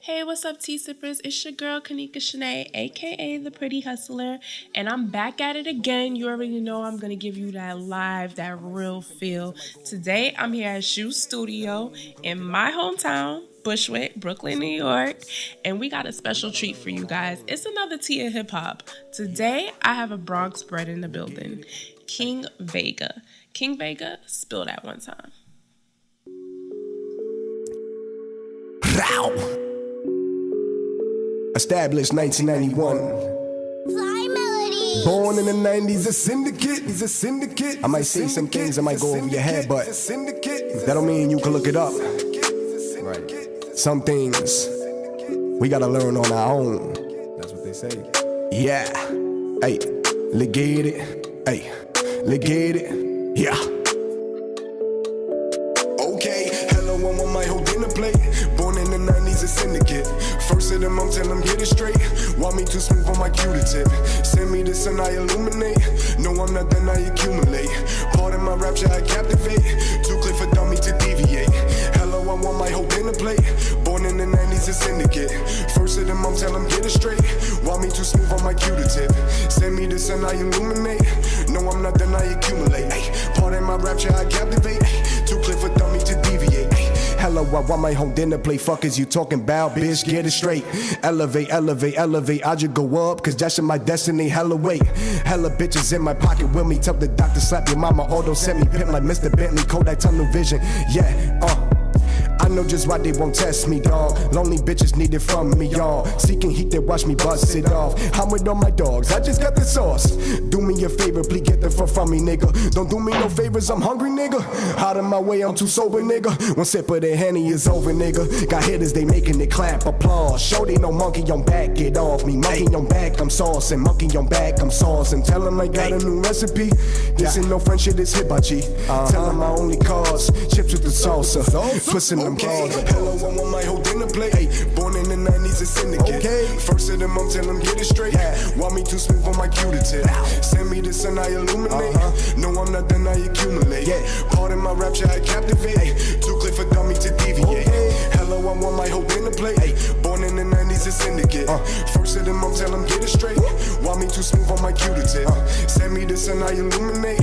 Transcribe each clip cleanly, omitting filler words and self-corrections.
Hey, what's up, tea sippers? It's your girl, Kanika Shanae, aka The Pretty Hustler, and I'm back at it again. You already know I'm going to give you that live, that real feel. Today, I'm here at SHU Studio in my hometown, Bushwick, Brooklyn, New York, and we got a special treat for you guys. It's another tea of hip-hop. Today, I have a Bronx bred in the building, King Vega. King Vega, spill that one time. Established 1991. Fly melody. Born in the 90s, a syndicate. He's a syndicate. I might say some things that might go over your head, but that don't mean you can look it up. Right. Some things we gotta learn on our own. That's what they say. Yeah. Hey, let's get it. Hey, let's get it. Yeah. Okay, hello, I'm on my whole dinner plate. Born in the 90s, a syndicate. First of them, I'm tell them get it straight. Want me too smooth on my cutie tip. Send me this and I illuminate. No, I'm not then I accumulate. Part of my rapture, I captivate. Too quick for dummy to deviate. Hello, I want my whole dinner plate. Born in the 90s, a syndicate. First of them, I'm tell them get it straight. Want me too smooth on my cutie tip. Send me this and I illuminate. No, I'm not then I accumulate. Part of my rapture, I captivate. Too quick for dummy to deviate. Hello, I want my whole dinner plate. Fuck is you talking about, bitch? Get it straight. Elevate, elevate, elevate. I just go up, cause that's in my destiny. Hella weight. Hella bitches in my pocket with me. Tell the doctor slap your mama or don't send me pimp like Mr. Bentley. Kodak tunnel vision. Yeah, I know just why they won't test me, dawg. Lonely bitches need it from me, y'all. Seeking heat, they watch me bust it off. I'm with all my dogs, I just got the sauce. Do me a favor, please get the fuck from me, nigga. Don't do me no favors, I'm hungry, nigga. Out of my way, I'm too sober, nigga. One sip of the Henny is over, nigga. Got hitters, they making it clap, applause. Shorty no monkey on back, get off me. Monkey on back, I'm saucing. Monkey on back, I'm saucing. Tell them I got a new recipe. This ain't no French shit, it's hibachi. Tell them I only cause chips with the salsa. Twisting them balls. Hello, I'm on my whole dinner plate. Born in the 90s, a syndicate. First of them, I'm tell them get it straight. Want me too smooth on my cutie tip. Send me this and I illuminate. No, I'm not then I accumulate. Part of my rapture, I captivate. Too quick for dummy to deviate. Hello, I'm on my whole dinner plate. Born in the 90s, a syndicate. First of them, I'm tell them get it straight. Want me too smooth on my cutie tip. Send me this and I illuminate.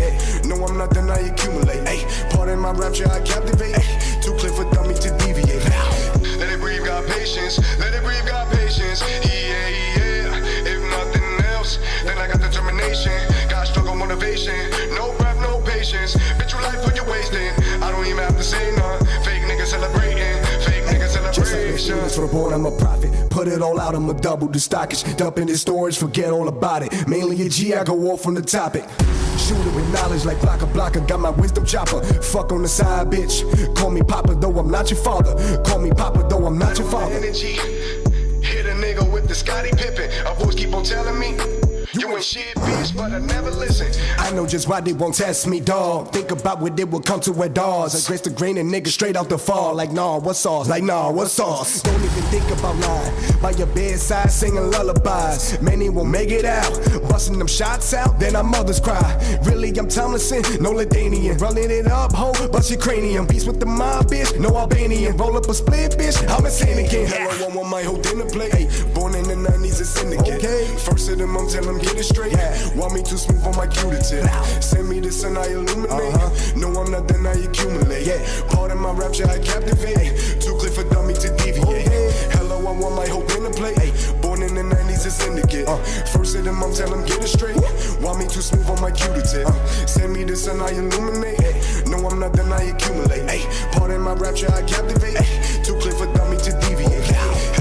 No, I'm not then I accumulate. Part of my rapture, I captivate. Too quick for dummy to deviate. Let it breathe, got patience. Let it breathe, got patience. Yeah. If nothing else, then I got determination. Got struggle motivation. No breath, no patience. Bitch, you life what you wasting. I don't even have to say none. Fake niggas celebrating. Fake niggas celebration. Just for the board, I'm a prophet. Put it all out, I'ma double the stockage. Dump in the storage, forget all about it. Mainly a G, I go off on the topic. Shoot it with knowledge like blocker. Got my wisdom chopper. Fuck on the side, bitch. Call me Papa, though I'm not your father. Call me Papa, though I'm not your father. Energy. Hit a nigga with the Scottie Pippen. A voice keep on telling me you ain't shit, bitch, but I never listen. I know just why they won't test me, dawg. Think about what they will come to with dogs. I grace the grain and niggas straight out the fall. Like, nah, what sauce? Like, nah, what sauce? Don't even think about lying. By your bedside singing lullabies. Many won't make it out. Busting them shots out, then our mothers cry. Really, I'm Tomlinson, no Ladanian. Rolling it up, ho, bust your cranium. Peace with the mob, bitch, no Albanian. Roll up a split, bitch, I'm a Syndicate. Hello, I want my whole dinner plate. Born in the 90s, a syndicate. First of them, I'm telling get it straight. Want me too smooth on my cutie tip. Send me this and I illuminate. No, I'm not then I accumulate. Part of my rapture, I captivate. Too quick for dummy to deviate. Hello, I want my whole dinner plate. Born in the 90s, a syndicate. First of them, I'm tell them get it straight. Want me too smooth on my cutie tip. Send me this and I illuminate. No, I'm not then I accumulate. Part of my rapture, I captivate. Too quick for dummy to deviate.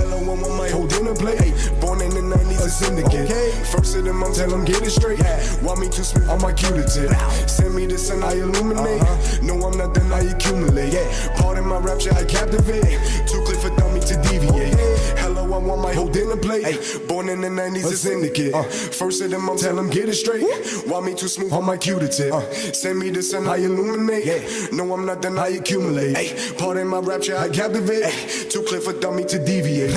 Hello, I want my whole dinner plate. Born in the 90s, a syndicate. First of them, I'm tell them get it straight. Want me too smooth on my cutie tip. Send me this and I illuminate. No, I'm not then I accumulate. Part of my rapture, I captivate. Too quick for dummy to deviate. Hello, I want my whole dinner plate. Born in the 90s, a syndicate. First of them, I'm tell them get it straight. Want me too smooth on my cutie tip. Send me this and I illuminate. No, I'm not then I accumulate. Part of my rapture, I captivate. Too quick for dummy to deviate.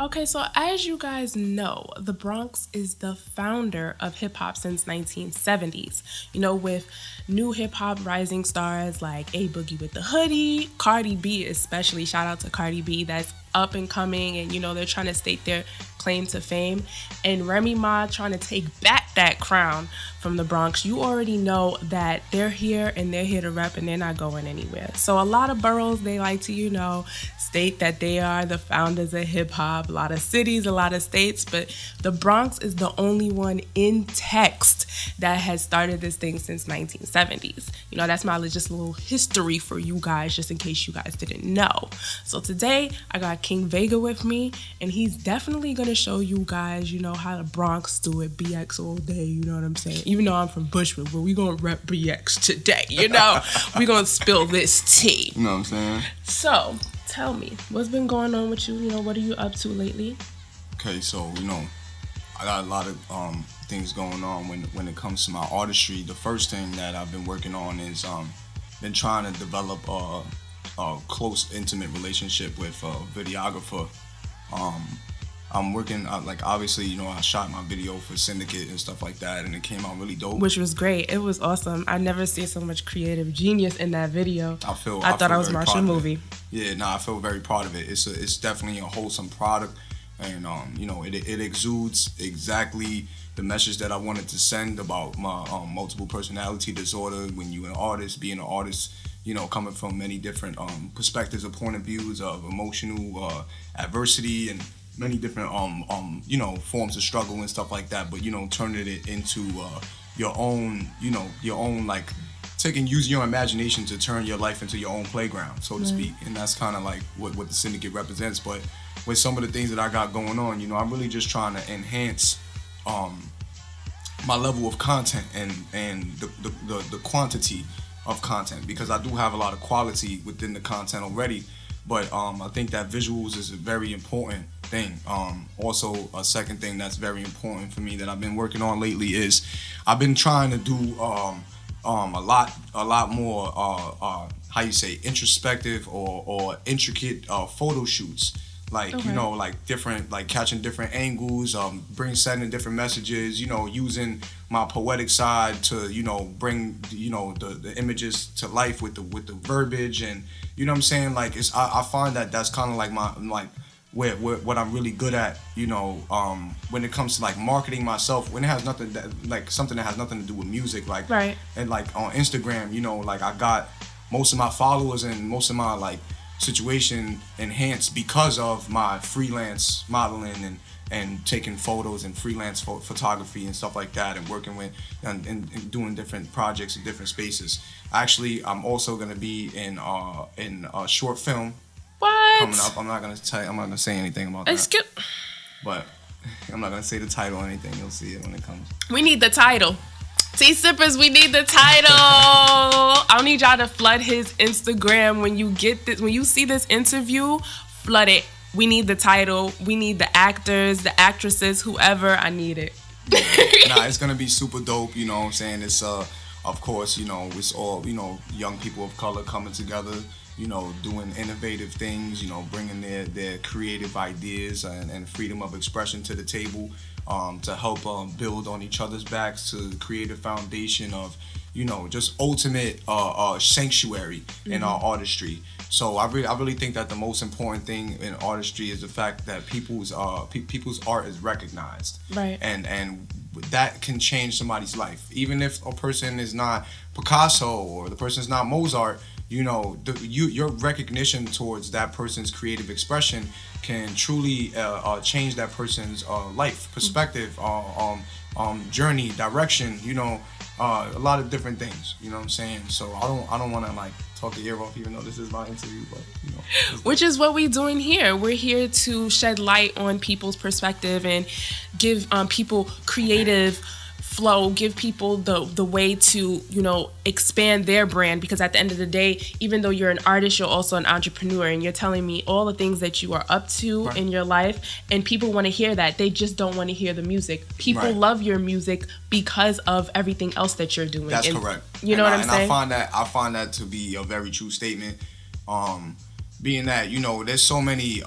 Okay, so as you guys know, the Bronx is the founder of hip hop since 1970s. You know, with new hip hop rising stars like A Boogie with the Hoodie, Cardi B especially, shout out to Cardi B, that's up and coming, and you know they're trying to state their claim to fame, and Remy Ma trying to take back that crown from the Bronx. You already know that they're here and they're here to rep and they're not going anywhere. So a lot of boroughs, they like to, you know, state that they are the founders of hip hop, a lot of cities, a lot of states, but the Bronx is the only one in text that has started this thing since 1970s. You know, that's my just a little history for you guys, just in case you guys didn't know. So today I got King Vega with me, and he's definitely gonna show you guys, you know, how the Bronx do it, BX all day, you know what I'm saying? Even though I'm from Bushwick, but we gonna rep BX today, you know? We gonna spill this tea. You know what I'm saying? So, tell me, what's been going on with you? You know, what are you up to lately? Okay, so, you know, I got a lot of things going on when it comes to my artistry. The first thing that I've been working on is been trying to develop a close, intimate relationship with a videographer. I'm working, like, obviously, you know, I shot my video for Syndicate and stuff like that, and it came out really dope. Which was great. It was awesome. I never see so much creative genius in that video. I thought I was watching a movie. Yeah, no, I feel very proud of it. It's definitely a wholesome product, and you know, it exudes exactly the message that I wanted to send about my multiple personality disorder. When you're an artist, being an artist, you know, coming from many different perspectives or point of views of emotional adversity and many different you know, forms of struggle and stuff like that, but you know, turning it into your own, you know, your own, like, using your imagination to turn your life into your own playground, so to speak. And that's kind of like what the Syndicate represents. But with some of the things that I got going on, you know, I'm really just trying to enhance my level of content and the quantity of content, because I do have a lot of quality within the content already. But I think that visuals is a very important thing. Also, a second thing that's very important for me that I've been working on lately is I've been trying to do a lot more how you say, introspective or intricate photo shoots. Like, okay, you know, like different, like catching different angles, sending different messages, you know, using my poetic side to, you know, bring, you know, the images to life with the verbiage, and you know what I'm saying? Like, I find that that's kind of like where what I'm really good at, you know, when it comes to like marketing myself, when it has nothing something that has nothing to do with music, like, right. And like on Instagram, you know, like I got most of my followers and most of my like situation enhanced because of my freelance modeling and taking photos and freelance photography and stuff like that, and working with and doing different projects in different spaces. Actually, I'm also gonna be in a short film. What? Coming up. I'm not gonna say anything about that. But I'm not gonna say the title or anything. You'll see it when it comes. We need the title. Tea Sippers, we need the title. I need y'all to flood his Instagram when you get this. When you see this interview, flood it. We need the title. We need the actors, the actresses, whoever. I need it. Nah, it's gonna be super dope. You know what I'm saying? It's of course, you know, it's all, you know, young people of color coming together, you know, doing innovative things, you know, bringing their creative ideas and freedom of expression to the table, to help build on each other's backs, to create a foundation of, you know, just ultimate sanctuary in our artistry. So I really think that the most important thing in artistry is the fact that people's art is recognized, right? And that can change somebody's life, even if a person is not Picasso or the person is not Mozart. You know, your recognition towards that person's creative expression can truly change that person's life, perspective, journey, direction. You know, a lot of different things. You know what I'm saying? So I don't want to like talk the ear off, even though this is my interview. But you know, which is what we're doing here. We're here to shed light on people's perspective and give people creative flow, give people the way to, you know, expand their brand, because at the end of the day, even though you're an artist, you're also an entrepreneur, and you're telling me all the things that you are up to in your life, and people want to hear that. They just don't want to hear the music. People love your music because of everything else that you're doing. That's correct. You know what I'm saying? I find that to be a very true statement. being that, you know, there's so many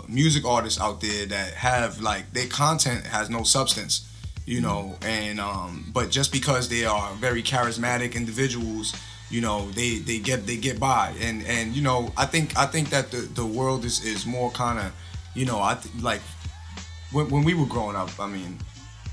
music artists out there that have like their content has no substance, you know, and but just because they are very charismatic individuals, you know, they get by, and you know, I think that the world is more kind of, you know, like when we were growing up, I mean,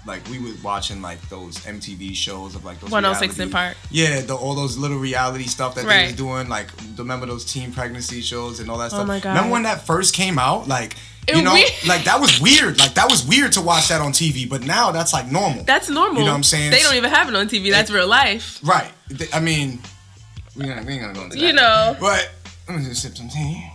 like we were watching like those MTV shows of like those 106 reality, in Park. Yeah, all those little reality stuff that they Right. was doing. Like, remember those teen pregnancy shows and all that stuff? Oh my God. Remember when that first came out? Like, It you know, weird. like that was weird. Like that was weird to watch that on TV. But now that's like normal. That's normal. You know what I'm saying? They don't even have it on TV. That's real life. Right. I mean, we ain't gonna go into that. You know. But let me just sip some tea.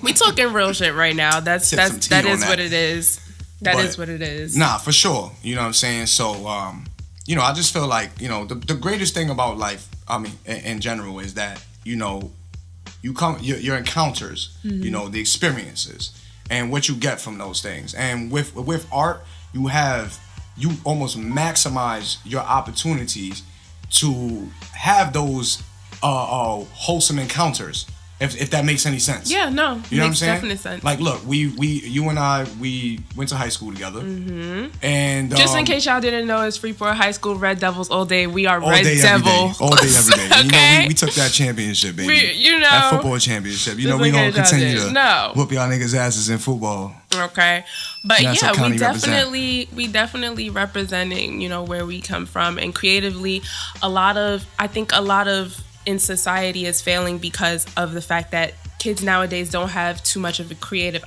We talking real shit right now. That Sip some tea on is that. what it is. That But- is what it is. Nah, for sure. You know what I'm saying? So, you know, I just feel like, you know, the greatest thing about life, I mean, in general, is that, you know, your encounters, you know, the experiences, and what you get from those things. And with art, you almost maximize your opportunities to have those wholesome encounters. If that makes any sense. Yeah, no. You know what I'm makes saying? definite sense. Like, look, you and I, we went to high school together. Mm-hmm. And Just in case y'all didn't know, it's Freeport High School Red Devils all day. We are all Red day, Devil. every day. All day, every day. Okay? You know, we took that championship, baby. You know. That football championship. You know, Just we in gonna case y'all continue didn't to know. whoop y'all niggas' asses in football. Okay. But Nassau yeah, County we definitely representing, you know, where we come from, and creatively I think a lot of in society is failing because of the fact that kids nowadays don't have too much of a creative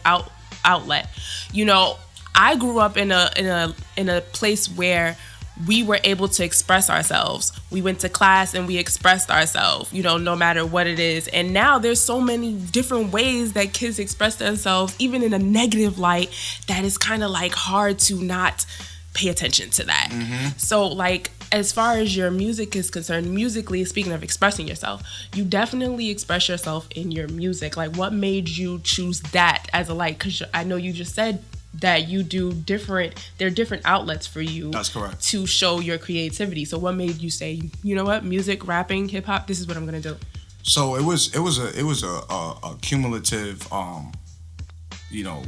outlet. You know, I grew up in a place where we were able to express ourselves. We went to class and we expressed ourselves, you know, no matter what it is. And now there's so many different ways that kids express themselves, even in a negative light, that is kind of like hard to not pay attention to that. Mm-hmm. So like, as far as your music is concerned, musically, speaking of expressing yourself, you definitely express yourself in your music. Like, what made you choose that as a light? Because I know you just said that you do there are different outlets for you. That's correct. To show your creativity. So what made you say, you know what, music, rapping, hip hop, this is what I'm gonna do? So it was a cumulative, you know,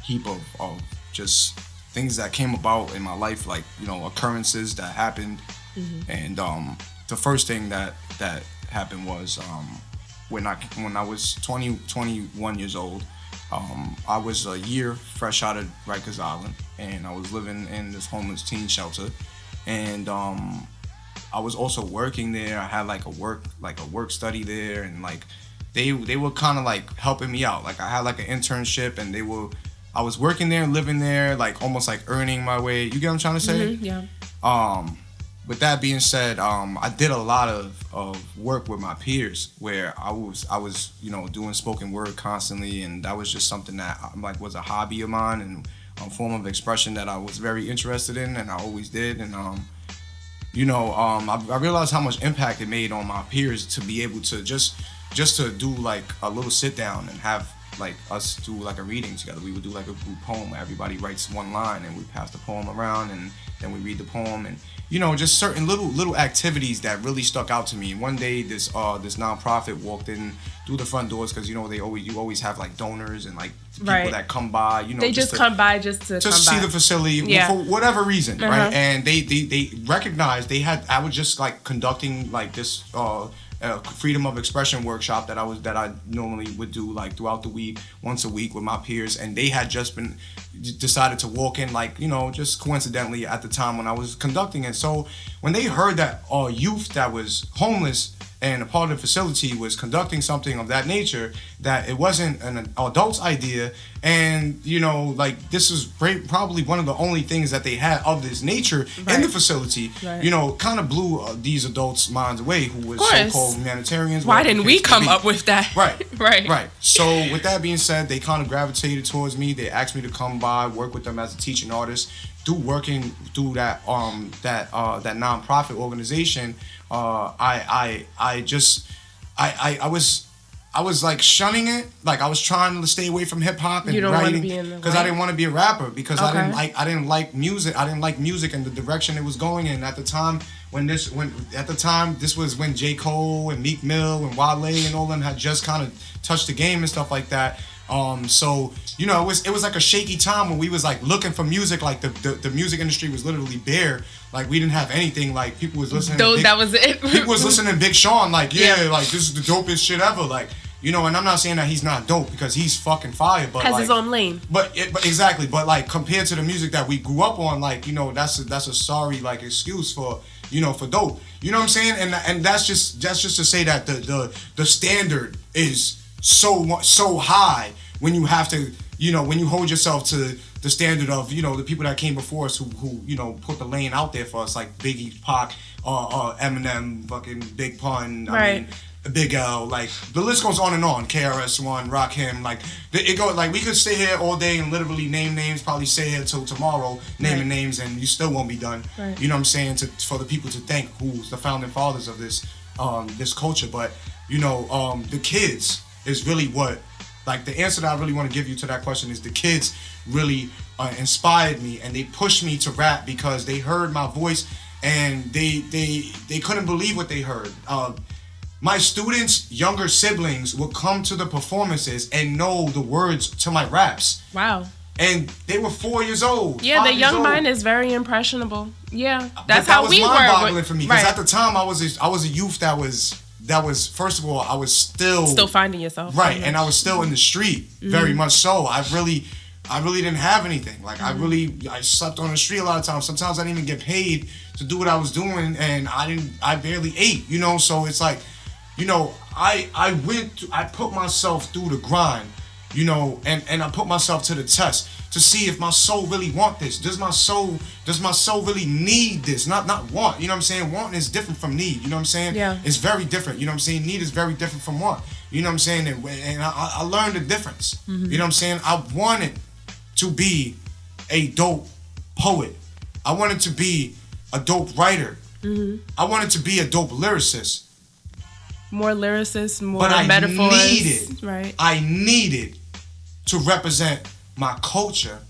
heap of just things that came about in my life, like, you know, occurrences that happened. Mm-hmm. And the first thing that happened was when I was 21 years old. I was a year fresh out of Rikers Island, and I was living in this homeless teen shelter, and I was also working there. I had like a work study there, and like they were kind of like helping me out. Like I had like an internship, and I was working there and living there, like almost like earning my way. You get what I'm trying to say? Mm-hmm, yeah. With that being said, I did a lot of work with my peers where I was you know, doing spoken word constantly, and that was just something that like was a hobby of mine and a form of expression that I was very interested in, and I always did. And you know, I realized how much impact it made on my peers to be able to just to do like a little sit down and have like us do like a reading together. We would do like a group poem where everybody writes one line and we pass the poem around, and then we read the poem, and you know, just certain little activities that really stuck out to me. One day, this nonprofit walked in through the front doors, because you know you always have like donors and like people Right. that come by. You know, They just come by just to see the facility Yeah. for whatever reason, Uh-huh. right? And they recognized I was just like conducting like this freedom of expression workshop that I normally would do like throughout the week, once a week with my peers, and they had just decided to walk in, like, you know, just coincidentally at the time when I was conducting it. So when they heard that a youth that was homeless and a part of the facility was conducting something of that nature, that it wasn't an adult's idea, and you know, like, this is probably one of the only things that they had of this nature in the facility, you know, kind of blew these adults' minds away, who was so-called humanitarians. Why didn't we come up with that? Right. So with that being said, they kind of gravitated towards me. They asked me to come by, work with them as a teaching artist. Through working through that nonprofit organization, I I was like shunning it. Like I was trying to stay away from hip hop and You don't want to writing be in the because I didn't want to be a rapper because Okay. I didn't like music. I didn't like music and the direction it was going in at the time. This was when J. Cole and Meek Mill and Wale and all them had just kind of touched the game and stuff like that. So you know, it was like a shaky time when we was like looking for music. Like the music industry was literally bare. Like we didn't have anything. Like people was listening. That was it. People was listening to Big Sean. Like like this is the dopest shit ever. Like you know, and I'm not saying that he's not dope because he's fucking fire. But has like, his own lane. But exactly. But like compared to the music that we grew up on, like you know, that's a sorry like excuse for for dope. You know what I'm saying? And that's just to say that the standard is so high when you have to when you hold yourself to the standard of the people that came before us who put the lane out there for us like Biggie, Pac, Eminem, fucking Big Pun, Right. I mean Big L, like the list goes on and on. KRS-One, Rakim, like it go like we could stay here all day and literally name names, probably stay here till tomorrow naming names, and you still won't be done. Right. You know what I'm saying? For the people to thank who's the founding fathers of this culture, but the kids is really what. Like the answer that I really want to give you to that question is the kids really inspired me and they pushed me to rap because they heard my voice and they couldn't believe what they heard. My students' younger siblings would come to the performances and know the words to my raps. Wow. And they were 4 years old. Yeah, the 5 years young old. mind is very impressionable. Yeah, that's But how we were. That was mind-boggling for me because Right. at the time I was a youth that was first of all I was still finding yourself. right, and I was still in the street very much so. I really didn't have anything. Like I slept on the street a lot of times. Sometimes I didn't even get paid to do what I was doing, and I barely ate. So it's like, I put myself through the grind, and I put myself to the test to see if my soul really want this. Does my soul really need this? Not want. You know what I'm saying? Want is different from need. You know what I'm saying? Yeah. It's very different. You know what I'm saying? Need is very different from want. You know what I'm saying? And I learned the difference. Mm-hmm. You know what I'm saying? I wanted to be a dope poet. I wanted to be a dope writer. Mm-hmm. I wanted to be a dope lyricist. More lyricists, more But I metaphors. Right. I needed to represent my culture.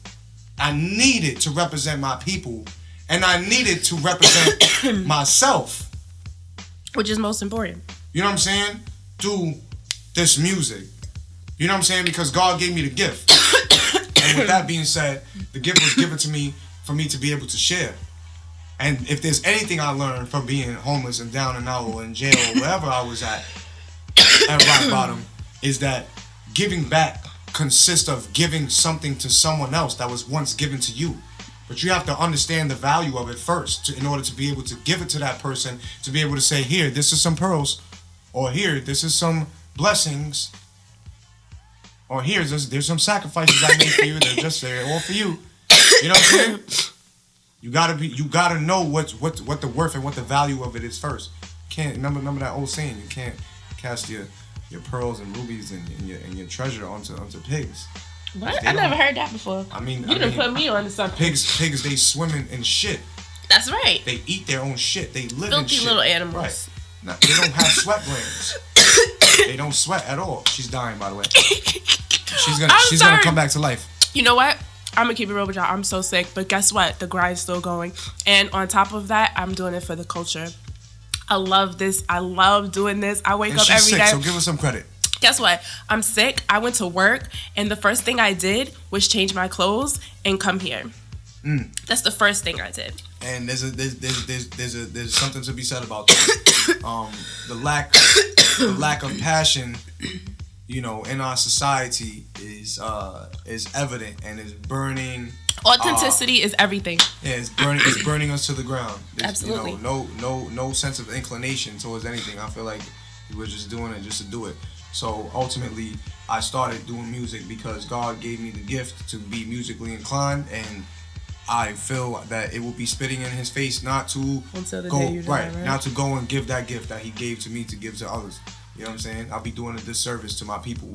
I needed to represent my people. And I needed to represent myself. Which is most important. You know what I'm saying? Through this music. You know what I'm saying? Because God gave me the gift. And with that being said, the gift was given to me for me to be able to share. And if there's anything I learned from being homeless and down and out or in jail or wherever I was at rock bottom, is that giving back consists of giving something to someone else that was once given to you. But you have to understand the value of it first in order to be able to give it to that person, to be able to say, here, this is some pearls, or here, this is some blessings, or there's some sacrifices I made for you. They're all for you. You know what I'm saying? You gotta know what the worth and what the value of it is first. You can't remember that old saying. You can't cast your pearls and rubies and your treasure onto pigs. What? I never heard that before. You done put me on to something. Pigs, they swimming in shit. That's right. They eat their own shit. They live in Filthy shit. little animals. Right. Now, they don't have sweat glands. They don't sweat at all. She's dying, by the way. She's gonna come back to life. You know what? I'm gonna keep it real with y'all. I'm so sick, but guess what? The grind's still going. And on top of that, I'm doing it for the culture. I love this. I love doing this. I wake up every day. So give her some credit. Guess what? I'm sick. I went to work, and the first thing I did was change my clothes and come here. That's the first thing I did. And there's something to be said about that. The lack of passion, in our society is evident and is burning. Authenticity is everything. Yeah, it's burning us to the ground. Absolutely. No sense of inclination towards anything. I feel like we're just doing it just to do it. So ultimately, I started doing music because God gave me the gift to be musically inclined, and I feel that it will be spitting in His face not to not to go and give that gift that He gave to me to give to others. You know what I'm saying? I'll be doing a disservice to my people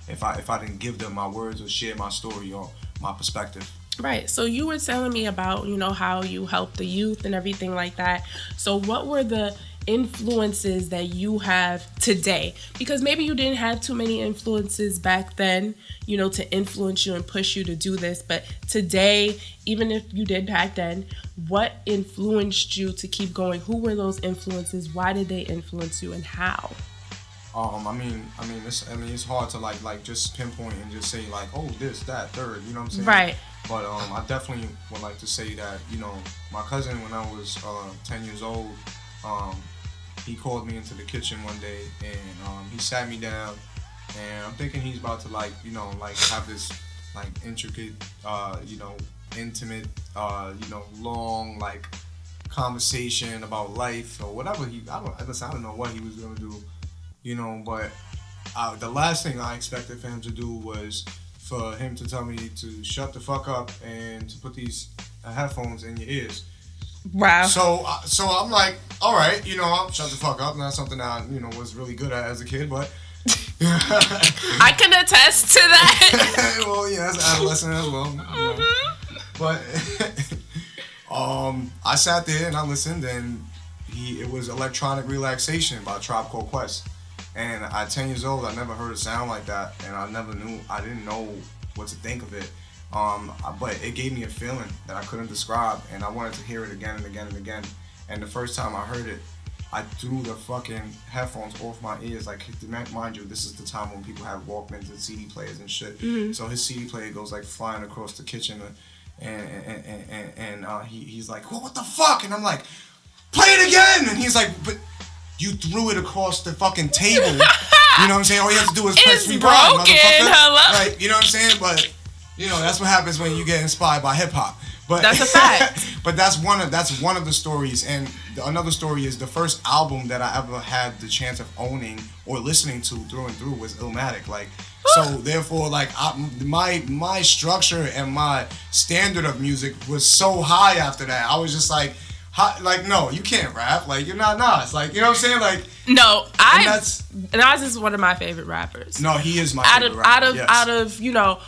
if I didn't give them my words or share my story or my perspective. Right. So you were telling me about, how you help the youth and everything like that. So what were the influences that you have today? Because maybe you didn't have too many influences back then, you know, to influence you and push you to do this. But today, even if you did back then, what influenced you to keep going? Who were those influences? Why did they influence you, and how? It's hard to like just pinpoint and just say like, oh, this, that, third, you know what I'm saying? Right. But I definitely would like to say that, you know, my cousin, when I was 10 years old, he called me into the kitchen one day, and he sat me down, and I'm thinking he's about to like, you know, like have this like intricate, you know, intimate, you know, long like conversation about life or whatever. I don't know what he was gonna do, you know, but the last thing I expected for him to do was for him to tell me to shut the fuck up and to put these headphones in your ears. Wow. So I'm like, all right, you know, I'll shut the fuck up. Not something I, you know, was really good at as a kid, but I can attest to that. well, yeah, as an adolescent as well. You know. But I sat there and I listened, and it was Electronic Relaxation by Tribe Called Quest. And at 10 years old, I never heard a sound like that, and I didn't know what to think of it. But it gave me a feeling that I couldn't describe, and I wanted to hear it again and again and again. And the first time I heard it, I threw the fucking headphones off my ears. Like, mind you, this is the time when people have Walkmans and CD players and shit. Mm-hmm. So his CD player goes like flying across the kitchen, and he's like, well, what the fuck? And I'm like, play it again! And he's like, but you threw it across the fucking table. You know what I'm saying? All you have to do is press rewind, motherfucker. Hello? Like, you know what I'm saying? But you know, that's what happens when you get inspired by hip hop. But that's a fact. But that's one of the stories. And another story is the first album that I ever had the chance of owning or listening to through and through was Illmatic. Like, so therefore, like my structure and my standard of music was so high after that. I was just like, no, you can't rap. Like, you're not Nas. Like, you know what I'm saying? Like, no, Nas is one of my favorite rappers. No, he is my favorite rapper. Out of you know,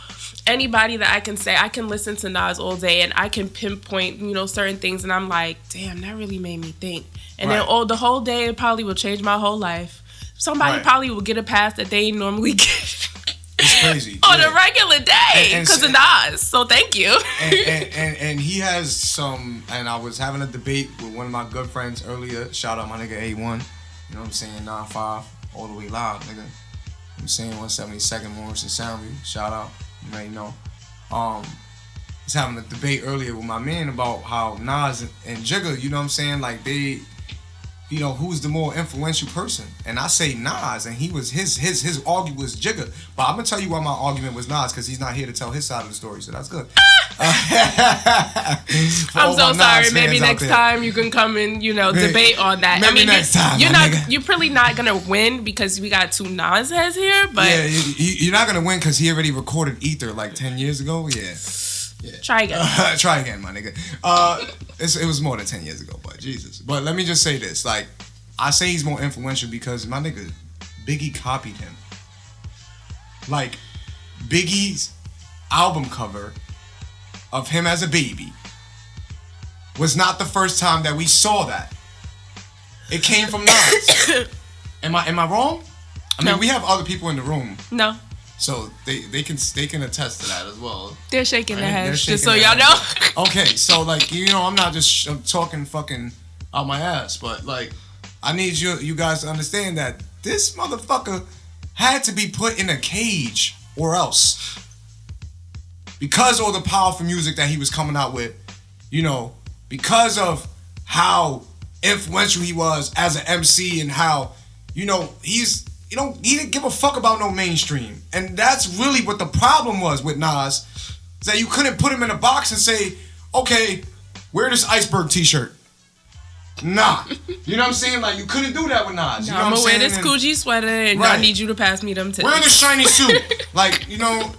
anybody that I can say, I can listen to Nas all day and I can pinpoint, you know, certain things, and I'm like, damn, that really made me think. And then the whole day, it probably will change my whole life. Somebody probably will get a pass that they normally get. It's crazy. On a regular day because of Nas. So thank you. And he has some, and I was having a debate with one of my good friends earlier. Shout out my nigga A1. You know what I'm saying? 9-5 all the way live, nigga. I'm saying 172nd Morrison Soundview. Shout out. You know, you know. Was having a debate earlier with my man about how Nas and Jigga, you know what I'm saying? Like, they, you know, who's the more influential person? And I say Nas, and he was his argument was Jigga. But I'm gonna tell you why my argument was Nas, because he's not here to tell his side of the story, so that's good. I'm so sorry. Maybe next time you can come and, you know, debate on that. Maybe next time. You're probably not gonna win because we got two Nas heads here. But yeah, you're not gonna win because he already recorded Ether like 10 years ago. Yeah. Try again. Try again, my nigga. It was more than 10 years ago, but Jesus. But let me just say this. Like, I say he's more influential because my nigga, Biggie copied him. Like, Biggie's album cover of him as a baby was not the first time that we saw that. It came from Nas. Am I wrong? I mean, we have other people in the room. No. So they can attest to that as well. They're shaking their heads, just so y'all know. Okay, so like, you know, I'm not just talking fucking out my ass, but like, I need you guys to understand that this motherfucker had to be put in a cage or else, because of the powerful music that he was coming out with, you know, because of how influential he was as an MC and how, you know, he didn't give a fuck about no mainstream. And that's really what the problem was with Nas, is that you couldn't put him in a box and say, okay, wear this Iceberg t-shirt. Nah. You know what I'm saying? Like, you couldn't do that with Nas. You know I'm what gonna wear this Coogee sweater and I need you to pass me them tips. Wear this shiny suit. Like, you know,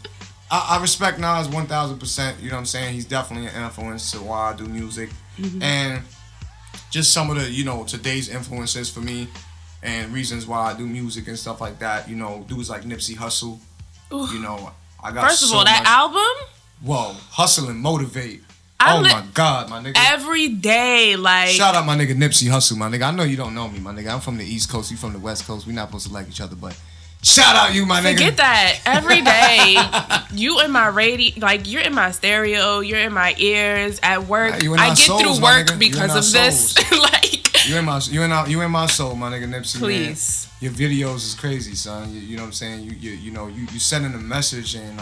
I respect Nas 1,000%. You know what I'm saying? He's definitely an influence to why I do music. Mm-hmm. And just some of the, you know, today's influences for me and reasons why I do music and stuff like that. You know, dudes like Nipsey Hussle. Ooh. You know, I got First of all, that album? Well, Hustle and Motivate. My God, my nigga. Every day, like. Shout out my nigga Nipsey Hussle, my nigga. I know you don't know me, my nigga. I'm from the East Coast, you from the West Coast. We not supposed to like each other, but shout out you, my nigga. Forget that. Every day, you in my radio, like you're in my stereo, you're in my ears at work. I get through work because of this. Like you in my soul, my nigga Nipsey. Please. Man. Your videos is crazy, son. You know what I'm saying? You sending a message and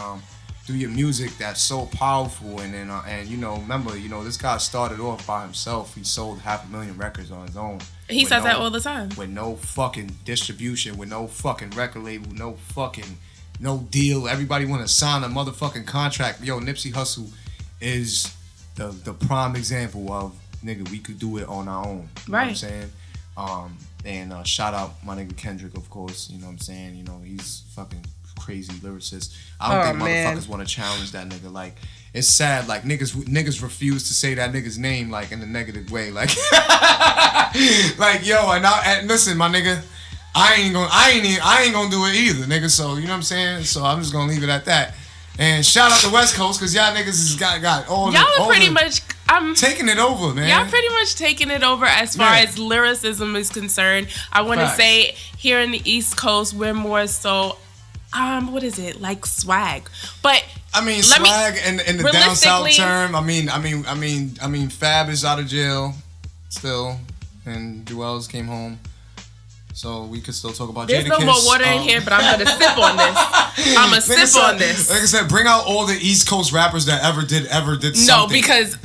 through your music that's so powerful, and then and remember, this guy started off by himself. He sold 500,000 records on his own. He says that all the time. With no fucking distribution, with no fucking record label, no deal. Everybody want to sign a motherfucking contract. Yo, Nipsey Hussle is the prime example of, nigga, we could do it on our own. You know what I'm saying? And shout out my nigga Kendrick, of course. You know what I'm saying? He's fucking crazy lyricist. I don't think motherfuckers want to challenge that nigga. Like, it's sad. Like, niggas refuse to say that nigga's name, like, in a negative way. Like, like, yo, and listen, my nigga, I ain't gonna do it either, nigga. So, you know what I'm saying? So I'm just gonna leave it at that. And shout out the West Coast, cause y'all niggas has got all y'all are pretty much taking it over, man. Y'all pretty much taking it over as far as lyricism is concerned. I want to say here in the East Coast, we're more so what is it, like swag? But I mean, swag in the down south term. I mean, Fab is out of jail still, and Jewels came home, so we could still talk about. There's no more water in here, but I'm gonna sip on this. On this. Like I said, bring out all the East Coast rappers that ever did something. No, because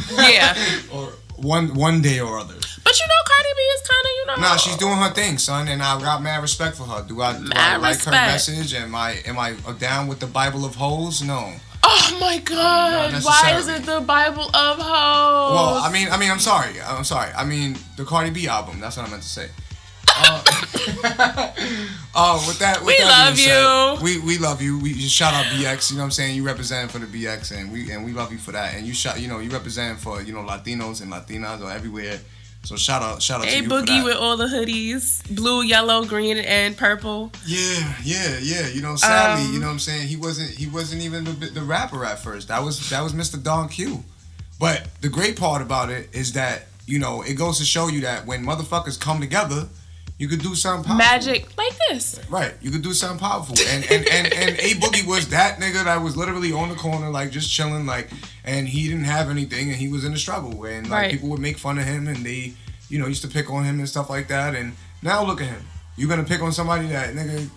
or one day or other. But Cardi B is kind of, Nah, she's doing her thing, son, and I got mad respect for her. Do I like her message? Am I down with the Bible of hoes? No. Oh my God! Why is it the Bible of hoes? Well, I mean, I'm sorry. I mean, the Cardi B album. That's what I meant to say. With that we love you. We love you. We shout out BX. You know what I'm saying? You represent for the BX, and we love you for that. And you represent for Latinos and Latinas or everywhere. So shout out to you for that. Hey, Boogie with all the hoodies, blue, yellow, green, and purple. Yeah. Sadly, you know what I'm saying? He wasn't even the rapper at first. That was Mr. Don Q. But the great part about it is that it goes to show you that when motherfuckers come together, you could do something powerful. Magic like this. Right. You could do something powerful. And A Boogie was that nigga that was literally on the corner, like, just chilling, like, and he didn't have anything, and he was in a struggle. And, like, people would make fun of him, and they, used to pick on him and stuff like that. And now look at him. You gonna pick on somebody that nigga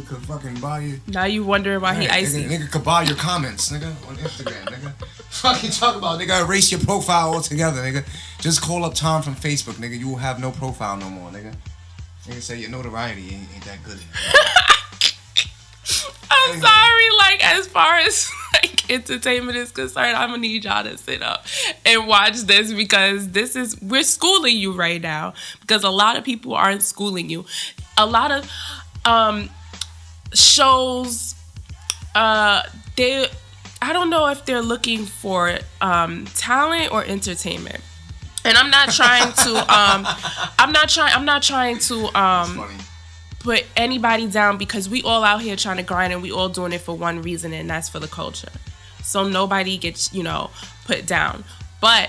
could fucking buy you. Now you wonder why he icy. Nigga could buy your comments, nigga, on Instagram, nigga. Fucking talk about, nigga, erase your profile altogether, nigga. Just call up Tom from Facebook, nigga. You will have no profile no more, nigga. Nigga say your notoriety ain't that good. I'm sorry, like, as far as like entertainment is concerned, I'm gonna need y'all to sit up and watch this, because we're schooling you right now, because a lot of people aren't schooling you. A lot of shows, I don't know if they're looking for talent or entertainment. And I'm not trying to put anybody down, because we all out here trying to grind, and we all doing it for one reason, and that's for the culture. So nobody gets, put down. But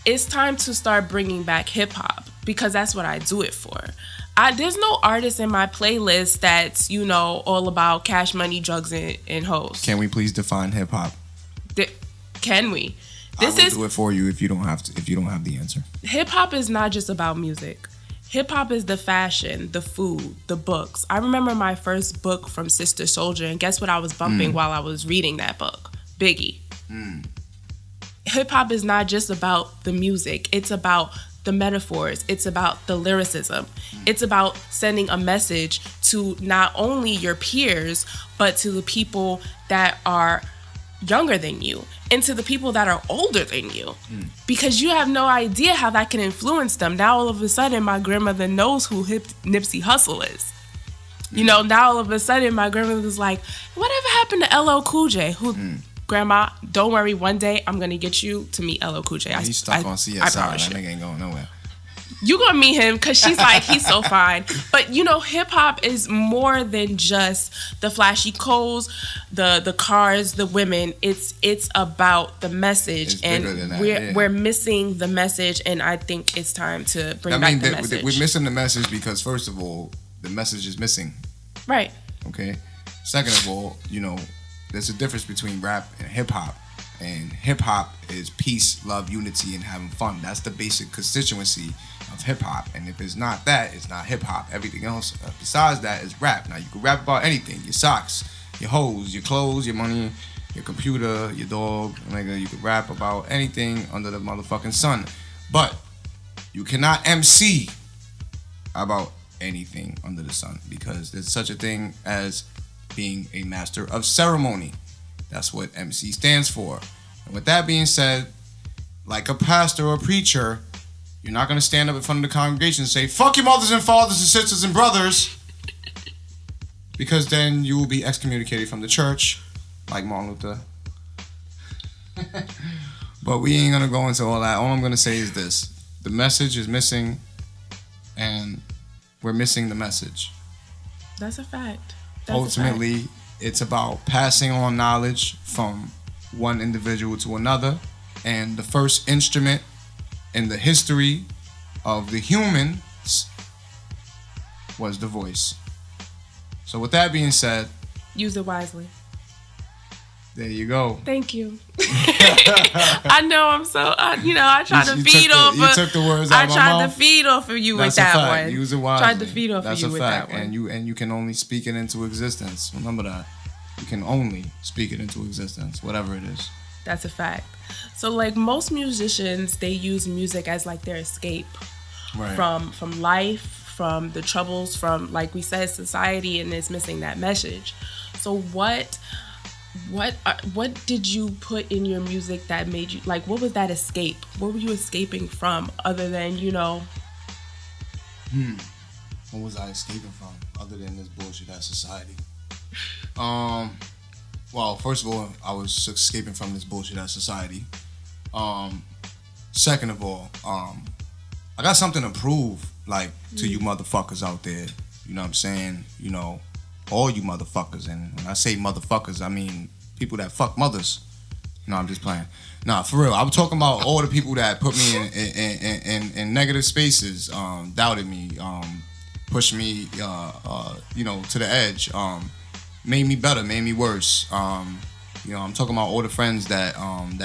it's time to start bringing back hip hop, because that's what I do it for. There's no artist in my playlist that's, all about cash money, drugs, and hoes. Can we please define hip hop? Can we? I will do it for you if you don't have the answer. Hip hop is not just about music. Hip hop is the fashion, the food, the books. I remember my first book from Sister Souljah, and guess what I was bumping while I was reading that book? Biggie. Hip hop is not just about the music. It's about the metaphors. It's about the lyricism. It's about sending a message to not only your peers, but to the people that are younger than you, and to the people that are older than you, because you have no idea how that can influence them. Now all of a sudden my grandmother knows who Nipsey Hussle is. Now all of a sudden my grandmother's like, whatever happened to LL Cool J? Grandma, don't worry, one day I'm gonna get you to meet LL Cool J. He's stuck on CSI. That nigga ain't going nowhere. You gonna meet him because she's like, he's so fine. But you know, hip hop is more than just the flashy clothes, the cars, the women. It's about the message, It's and bigger than that, we're missing the message. And I think it's time to bring back the message. We're missing the message because first of all, the message is missing. Right. Okay. Second of all, you know, there's a difference between rap and hip hop. And hip hop is peace, love, unity, and having fun. That's the basic constituency of hip hop. And if it's not that, it's not hip hop. Everything else besides that is rap. Now you can rap about anything: your socks, your hoes, your clothes, your money, your computer, your dog. Nigga, you can rap about anything under the motherfucking sun. But you cannot MC about anything under the sun because there's such a thing as being a master of ceremony. That's what MC stands for. And with that being said, like a pastor or a preacher, you're not going to stand up in front of the congregation and say, fuck your mothers and fathers and sisters and brothers, because then you will be excommunicated from the church, like Martin Luther. But we ain't going to go into all that. All I'm going to say is this. The message is missing, and we're missing the message. That's a fact. Ultimately, it's about passing on knowledge from one individual to another. And the first instrument in the history of the humans was the voice. So with that being said, use it wisely. There you go. Thank you. I know I'm so, I tried to feed off of. You took the words out of my mouth. I tried to feed off of you with that one. Use it wisely. Tried to feed off of you with that one. And you can only speak it into existence. Remember that. You can only speak it into existence, whatever it is. That's a fact. So like most musicians, they use music as like their escape from life, from the troubles, from, like we said, society, and it's missing that message. So what did you put in your music that made you, like, what was that escape? What were you escaping from other than, What was I escaping from other than this bullshit ass society? Well, first of all, I was escaping from this bullshit ass society. Second of all, I got something to prove, like, to you motherfuckers out there. You know what I'm saying? You know, all you motherfuckers. And when I say motherfuckers, I mean people that fuck mothers. No, I'm just playing. Nah, for real. I'm talking about all the people that put me in negative spaces, doubted me, pushed me, to the edge, made me better, made me worse. I'm talking about all the friends that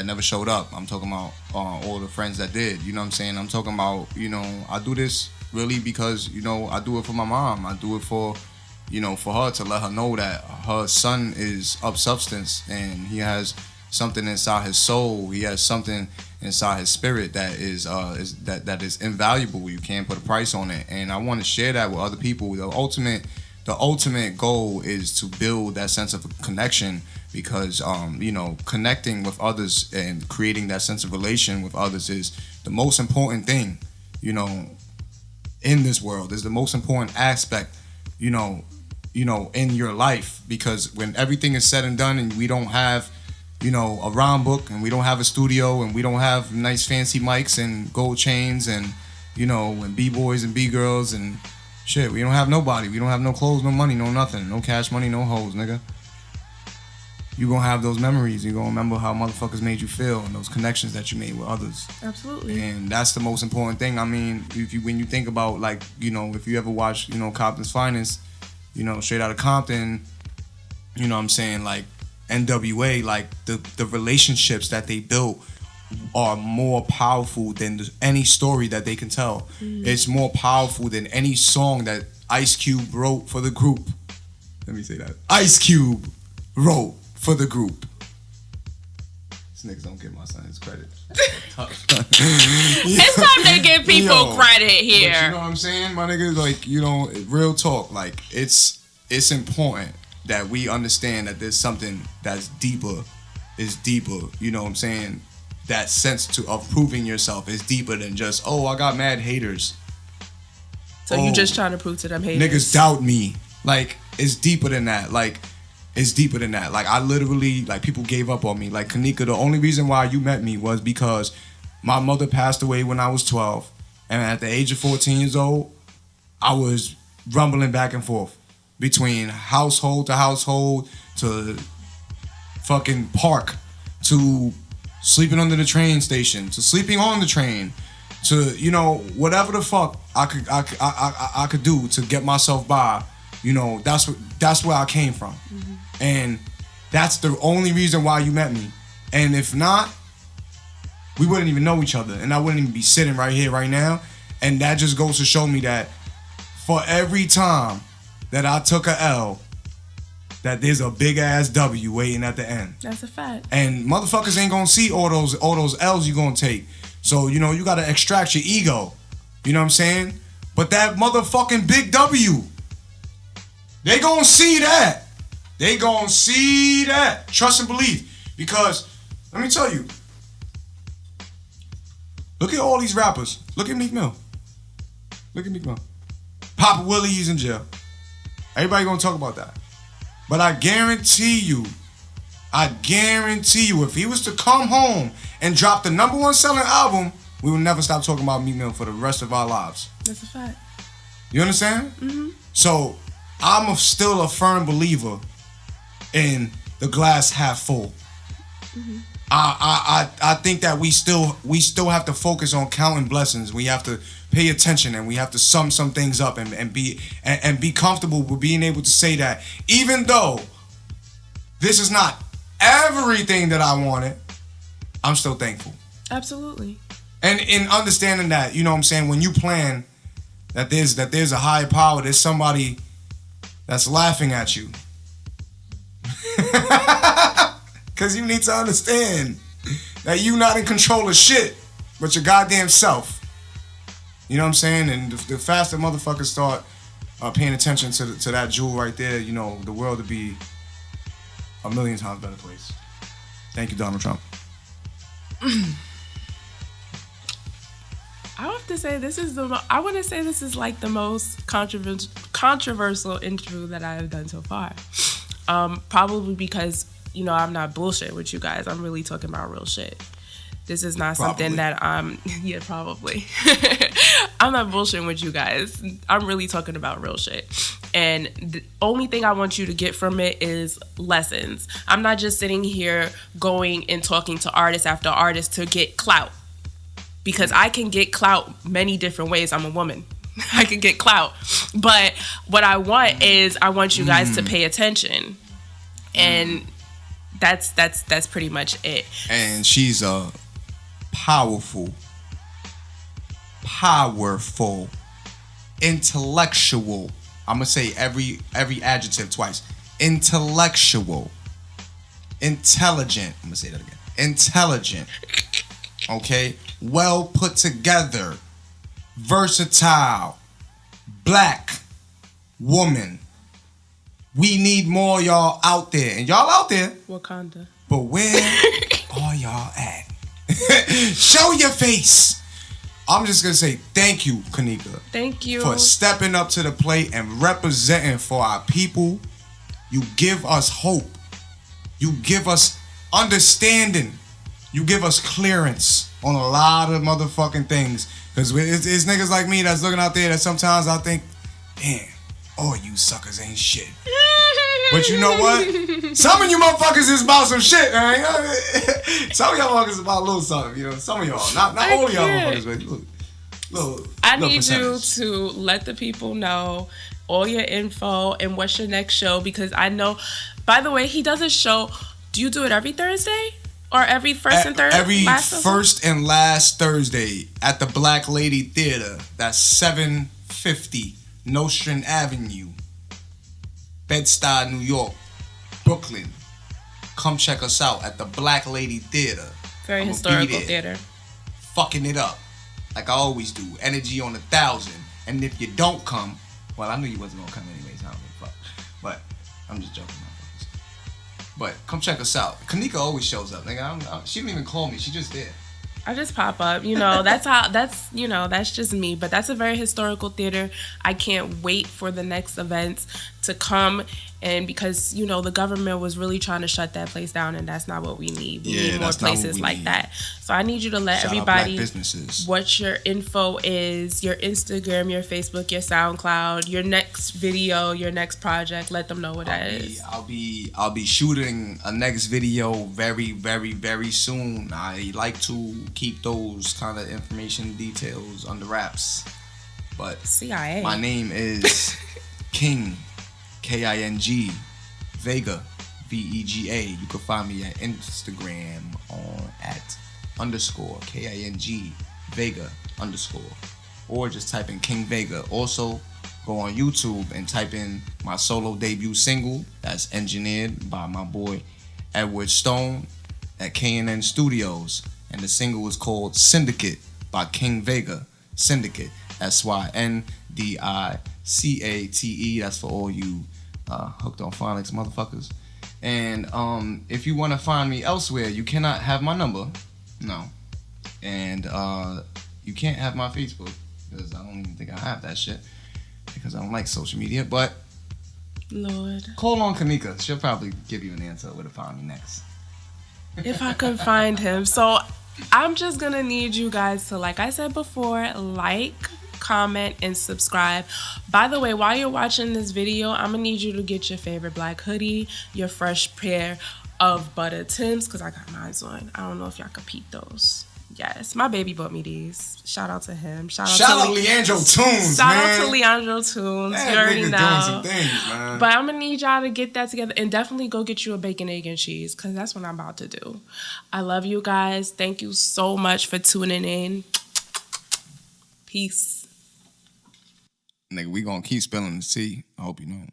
never showed up. I'm talking about all the friends that did. You know what I'm saying? I'm talking about, I do this really because, I do it for my mom. I do it for her, to let her know that her son is of substance and he has something inside his soul. He has something inside his spirit that is invaluable. You can't put a price on it. And I want to share that with other people. The ultimate goal is to build that sense of connection, because connecting with others and creating that sense of relation with others is the most important thing, in this world. Is the most important aspect, in your life, because when everything is said and done and we don't have, a rhyme book, and we don't have a studio, and we don't have nice fancy mics and gold chains and, and B-boys and B-girls and shit, we don't have nobody. We don't have no clothes, no money, no nothing. No cash money, no hoes, nigga. You gonna have those memories. You gonna remember how motherfuckers made you feel and those connections that you made with others. Absolutely. And that's the most important thing. I mean, when you think about, like, if you ever watch, Compton's Finest, Straight Outta Compton, what I'm saying, like NWA, like the relationships that they built are more powerful than any story that they can tell. It's more powerful than any song that Ice Cube wrote for the group. Let me say that. Ice Cube wrote for the group. These niggas don't give my son his credit. It's time to give people credit here. But you know what I'm saying, my niggas? Like, real talk. Like, it's important that we understand that there's something that's deeper. Is deeper. You know what I'm saying? That sense of proving yourself is deeper than just, I got mad haters. So you just trying to prove to them haters? Niggas doubt me. Like, it's deeper than that. Like, it's deeper than that. Like, I literally, like, people gave up on me. Like, Kanika, the only reason why you met me was because my mother passed away when I was 12. And at the age of 14 years old, I was rumbling back and forth between household to household to fucking park to sleeping under the train station to sleeping on the train to, you know, whatever the fuck I could do to get myself by. You know, that's where I came from. Mm-hmm. And that's the only reason why you met me. And if not, we wouldn't even know each other. And I wouldn't even be sitting right here, right now. And that just goes to show me that for every time that I took a L, that there's a big ass W waiting at the end. That's a fact. And motherfuckers ain't gonna see all those L's you gonna take. So, you know, you gotta extract your ego. You know what I'm saying? But that motherfucking big W, they gonna see that. They gonna see that. Trust and believe. Because, let me tell you, look at all these rappers. Look at Meek Mill. Look at Meek Mill. Papa Willie's in jail. Everybody gonna talk about that. But I guarantee you, if he was to come home and drop the #1 selling album, we would never stop talking about Meek Mill for the rest of our lives. That's a fact. You understand? Mm-hmm. So I'm still a firm believer in the glass half full. Mm-hmm. I think that we still have to focus on counting blessings. We have to pay attention and we have to sum some things up and be comfortable with being able to say that even though this is not everything that I wanted, I'm still thankful. Absolutely. And in understanding that, you know what I'm saying, when you plan that there's a higher power, there's somebody that's laughing at you. Because you need to understand that you not in control of shit, but your goddamn self. You know what I'm saying? And the faster motherfuckers start paying attention to that jewel right there, you know, the world would be a million times better place. Thank you, Donald Trump. I have to say this is like the most controversial interview that I have done so far. Probably because, you know, I'm not bullshit with you guys. I'm really talking about real shit. This is not something that yeah, probably. I'm not bullshitting with you guys. I'm really talking about real shit. And the only thing I want you to get from it is lessons. I'm not just sitting here going and talking to artist after artist to get clout. Because I can get clout many different ways. I'm a woman. I can get clout. But what I want is I want you guys to pay attention. And that's pretty much it. And she's a powerful, intellectual. I'm gonna say every adjective twice. Intellectual, intelligent. I'm gonna say that again. Intelligent. Okay, well put together, versatile, black woman. We need more of y'all out there, and y'all out there. Wakanda. But where are y'all at? Show your face. I'm just gonna say thank you, Kanika. Thank you for stepping up to the plate and representing for our people. You give us hope. You give us understanding. You give us clearance on a lot of motherfucking things. Because it's niggas like me that's looking out there that sometimes I think, damn, all you suckers ain't shit. But you know what? Some of you motherfuckers is about some shit, man. Some of y'all motherfuckers is about a little something, you know. Some of y'all, not all of y'all motherfuckers, but little. I need you to let the people know all your info and what's your next show, because I know. By the way, he does a show. Do you do it every Thursday? Or every first and third? Every first and last Thursday at the Black Lady Theater. That's 750 Nostrand Avenue, Bed-Stuy, New York, Brooklyn. Come check us out at the Black Lady Theater. Very historical theater. Fucking it up, like I always do. Energy on 1,000. And if you don't come, well, I knew you wasn't gonna come anyways. I don't give a fuck. But I'm just joking. But come check us out. Kanika always shows up. Nigga, she didn't even call me. She just there. I just pop up. You know, that's just me. But that's a very historical theater. I can't wait for the next events to come, and because you know the government was really trying to shut that place down, and that's not what we need. We need more places like that. So I need you to let everybody what your info is, your Instagram, your Facebook, your SoundCloud, your next video, your next project. Let them know what that is. I'll be shooting a next video very, very, very soon. I like to keep those kind of information details under wraps. But CIA. My name is King, King, Vega, Vega. You can find me at Instagram at _King Vega _ or just type in King Vega. Also, go on YouTube and type in my solo debut single that's engineered by my boy Edward Stone at K&N Studios, and the single is called Syndicate by King Vega. Syndicate, SYNDICATE. That's for all you hooked on phonics motherfuckers. And if you want to find me elsewhere, you cannot have my number. No. And you can't have my Facebook, because I don't even think I have that shit, because I don't like social media. But Lord, call on Kanika. She'll probably give you an answer where to find me next. If I could find him. So I'm just gonna need you guys to, like I said before, like, comment, and subscribe. By the way, while you're watching this video, I'm gonna need you to get your favorite black hoodie, your fresh pair of butter Tims, because I got mine on. I don't know if y'all could peep those. Yes, my baby bought me these. Shout out to him. Shout out Leandro Tunes, Shout out to Leandro Tunes. You already know. Doing some things, man. But I'm gonna need y'all to get that together, and definitely go get you a bacon, egg, and cheese, because that's what I'm about to do. I love you guys. Thank you so much for tuning in. Peace. Nigga, we gonna keep spilling the tea. I hope you know.